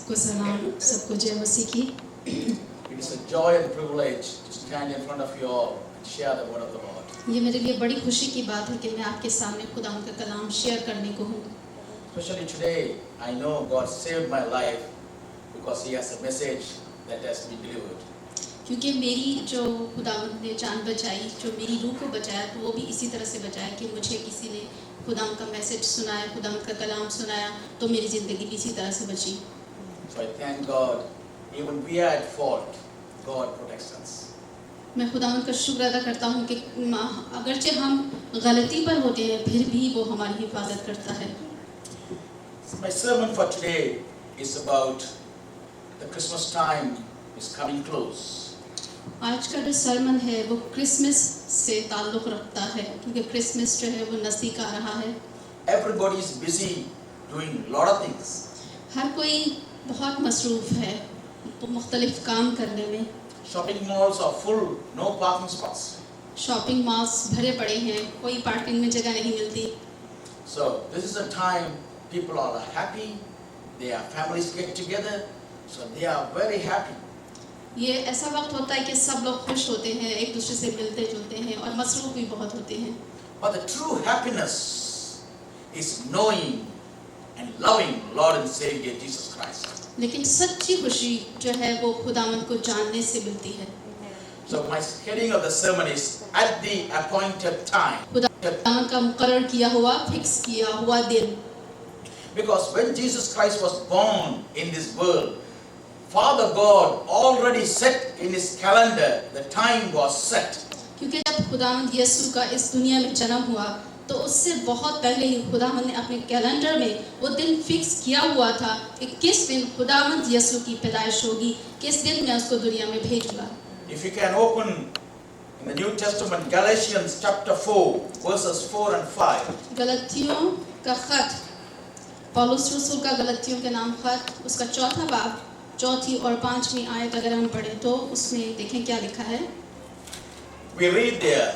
सबको सलाम, सबको जय मसीह की। It is a joy and privilege to stand in front of you all and share the word of the Lord. ये मेरे लिए बड़ी खुशी की बात है कि मैं आपके सामने खुदा का कलाम शेयर करने को हूँ। Especially today, I know God saved my life because He has a message that has to be delivered. क्योंकि मेरी जो खुदा ने जान बचाई, जो मेरी रूह को बचाया, तो वो भी इसी तरह से बचाया कि मुझे किसी ने खुदा का मैसेज सुनाया, खुदा का कलाम सुनाया, तो मेरी ज़िंदगी भी इसी तरह से बची। So I thank God. Even we are at fault, God protects us. मैं खुदावंद का शुक्र अदा करता हूँ कि अगरचे हम गलती पर होते हैं, फिर भी वो हमारी हिफाजत करता है। My sermon for today is about the Christmas time is coming close. आज का जो सरमन है वो क्रिसमस से ताल्लुक़ रखता है, क्योंकि क्रिसमस जो है वो नज़दीक आ रहा है। Everybody is busy doing a lot of things. हर कोई बहुत मसरूफ़ है मुख्तलिफ काम करने में। Shopping malls are full, no parking spots. Shopping malls भरे पड़े हैं, कोई पार्किंग में जगह नहीं मिलती। So this is a time people are happy, their families get together, so they are very happy. ये ऐसा वक्त होता है कि सब लोग खुश होते हैं, एक दूसरे से मिलते जुलते हैं और मसरूफ़ भी बहुत होते हैं। But the true happiness is knowing and loving Lord and Savior Jesus Christ. लेकिन सच्ची खुशी जो है वो खुदावंद को जानने से मिलती है। So my heading of the sermon is at the appointed time. खुदावंद का मुकर्रर किया हुआ, फिक्स किया हुआ दिन। Because when Jesus Christ was born in this world, Father God already set in His calendar, the time was set. क्योंकि जब खुदावंद यीशु का इस दुनिया में जन्म हुआ, तो उससे बहुत पहले ही खुदावंद ने अपने कैलेंडर में वो दिन फिक्स किया हुआ था कि किस दिन खुदावंद यीशु की पैदाइश होगी, किस दिन मैं उसको दुनिया में भेजूंगा। If you can open in the New Testament Galatians chapter 4 verses 4 and 5. गलतियों का खत, पौलुस रसूल का गलतियों के नाम खत, उसका चौथा बाब, चौथी और पांचवी आयत अगर हम पढ़ें तो उसमें देखें क्या लिखा है। We read there,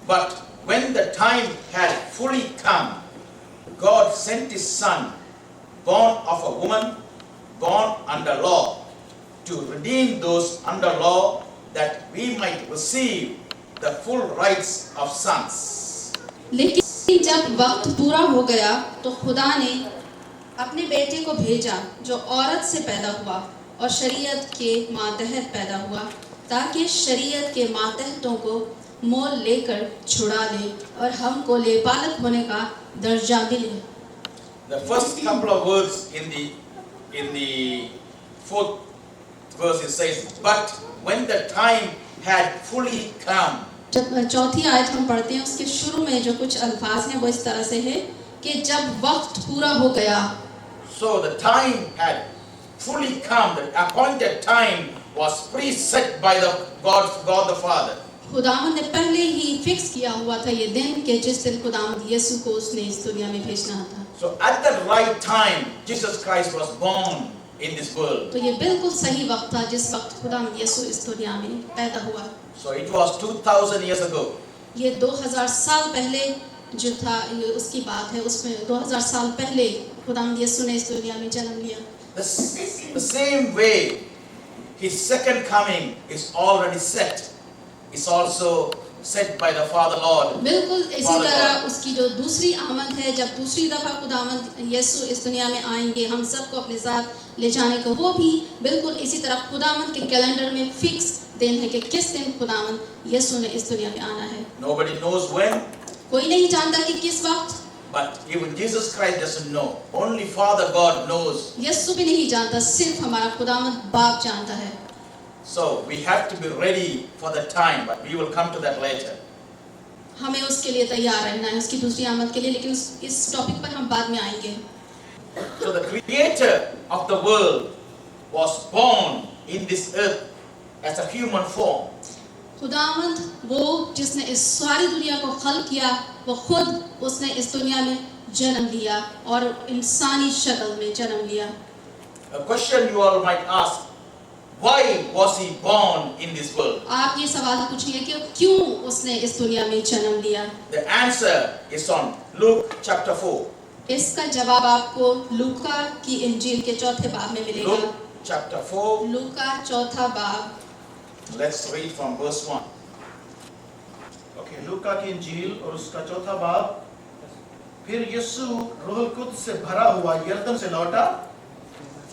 but when the time had fully come, God sent His Son, born of a woman, born under law, to redeem those under law, that we might receive the full rights of sons. लेकिन जब वक्त पूरा हो गया तो खुदा ने अपने बेटे को भेजा जो औरत से पैदा हुआ और शरीयत के मातहत पैदा हुआ, ताकि शरीयत के मातहतों को मोल लेकर छुड़ा ले और हमको लेपालक होने का दर्जा मिले। The first couple of words in the fourth verse it says, but when the time had fully come. जब चौथी आयत हम पढ़ते हैं उसके शुरू में जो कुछ अल्फाज हैं वो इस तरह से है कि जब वक्त पूरा हो गया। So the time had fully come, the appointed time was preset by the God the Father. खुदावंद ने पहले ही फिक्स किया हुआ था ये दिन कि जिस दिन खुदावंद यीशु को उसने इस दुनिया में भेजना था। So at the right time Jesus Christ was born in this world. तो ये बिल्कुल सही वक्त था जिस वक्त खुदावंद यीशु इस दुनिया में पैदा हुआ। So it was 2000 years ago. ये 2000 साल पहले जो था ये उसकी बात है, उसमें 2000 साल पहले खुदावंद यीशु ने इस दुनिया में जन्म लिया। The same way His second coming is already set. It's also set by the Father Lord. बिल्कुल इसी तरह उसकी जो दूसरी आमद है, जब दूसरी दफा खुदावंद यीशु इस दुनिया में आएंगे हम सबको अपने साथ ले जाने को, वो भी बिल्कुल इसी तरह खुदावंद के कैलेंडर में फिक्स दिन है कि किस दिन खुदावंद यीशु ने इस दुनिया में आना है। Nobody knows when. कोई नहीं जानता कि किस वक्त। But even Jesus Christ doesn't know. Only Father God knows. यीशु भी नहीं जानता, सिर्फ हमारा खुदावंद बाप जानता है। So we have to be ready for the time, but we will come to that later. हमें उसके लिए तैयार रहना है, उसकी दूसरी आमद के लिए, लेकिन इस टॉपिक पर हम बाद में आएंगे। So the creator of the world was born in this earth as a human form. खुदावंद वो जिसने इस सारी दुनिया को खल्क किया, वो खुद उसने इस दुनिया में जन्म लिया और इंसानी शक्ल में जन्म लिया। A question you all might ask, why was he born in this world? आप ये सवाल पूछिए कि क्यों उसने इस दुनिया में जन्म लिया? The answer is on Luke chapter 4. इसका जवाब आपको लूका की इंजील के चौथे बाब में मिलेगा। Luke chapter 4. लूका चौथा बाब, Let's read from verse 1. Okay, लूका की इंजील और उसका चौथा बाब। फिर यीशु रूह कुद्स से भरा हुआ यरदन से लौटा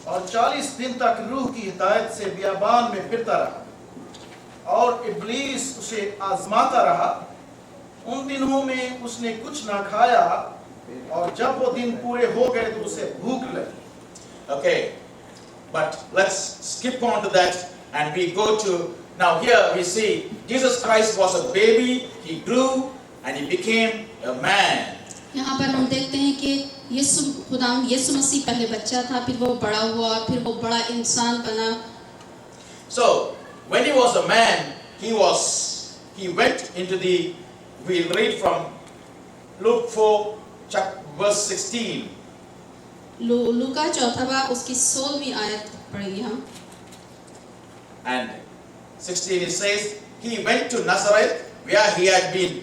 और 40 दिन तक रूह की हिदायत से बियाबान में फिरता रहा और इब्लीस उसे आजमाता रहा। उन दिनों में उसने कुछ ना खाया और जब वो दिन पूरे हो गए तो उसे भूख लगी। Okay, but let's skip on to that and we go to, now here we see Jesus Christ was a baby, he grew and he became a man. यहाँ पर हम देखते हैं कि यीशु मसीह पहले बच्चा था, फिर वो बड़ा हुआ, फिर वो बड़ा इंसान बना। So when he was a man, he went into the, we'll read from Luke 4 verse 16. लूका चौथा बाब उसकी 16वीं आयत पढ़ेंगे हम। And 16 it says, he went to Nazareth where he had been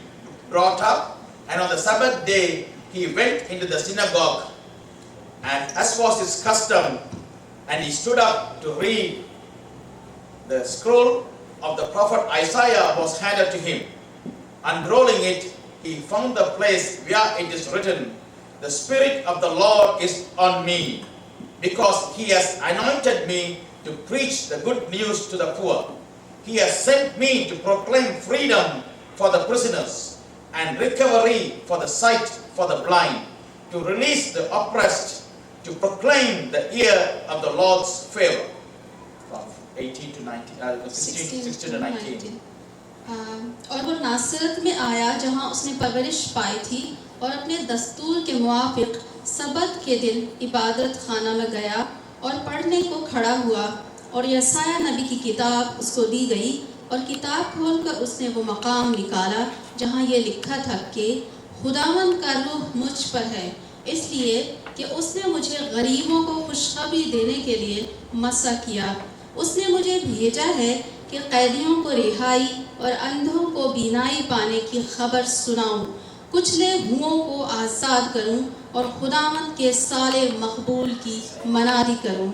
brought up, and on the Sabbath day he went into the synagogue, and as was his custom, and he stood up to read. The scroll of the prophet Isaiah was handed to him. Unrolling it, he found the place where it is written, the Spirit of the Lord is on me, because he has anointed me to preach the good news to the poor. He has sent me to proclaim freedom for the prisoners and recovery for the sight for the blind, to release the oppressed, to proclaim the year of the Lord's favor. From 18 to 19, 16 to 19. और वो नासरत में आया जहाँ उसने परवरिश पाई थी और अपने दस्तूर के मुआफिक सबत के दिन इबादत खाना में गया और पढ़ने को खड़ा हुआ और यसाया नबी की किताब उसको दी गई और किताब खोलकर उसने वो मकाम निकाला जहाँ ये लिखा था कि खुदावंद का रूह मुझ पर है, इसलिए कि उसने मुझे गरीबों को खुशखबरी देने के लिए मसा किया। उसने मुझे भेजा है कि कैदियों को रिहाई और अंधों को बीनाई पाने की खबर सुनाऊं, कुचले हुओं को आज़ाद करूं और खुदावंद के साले मकबूल की मनादी करूं।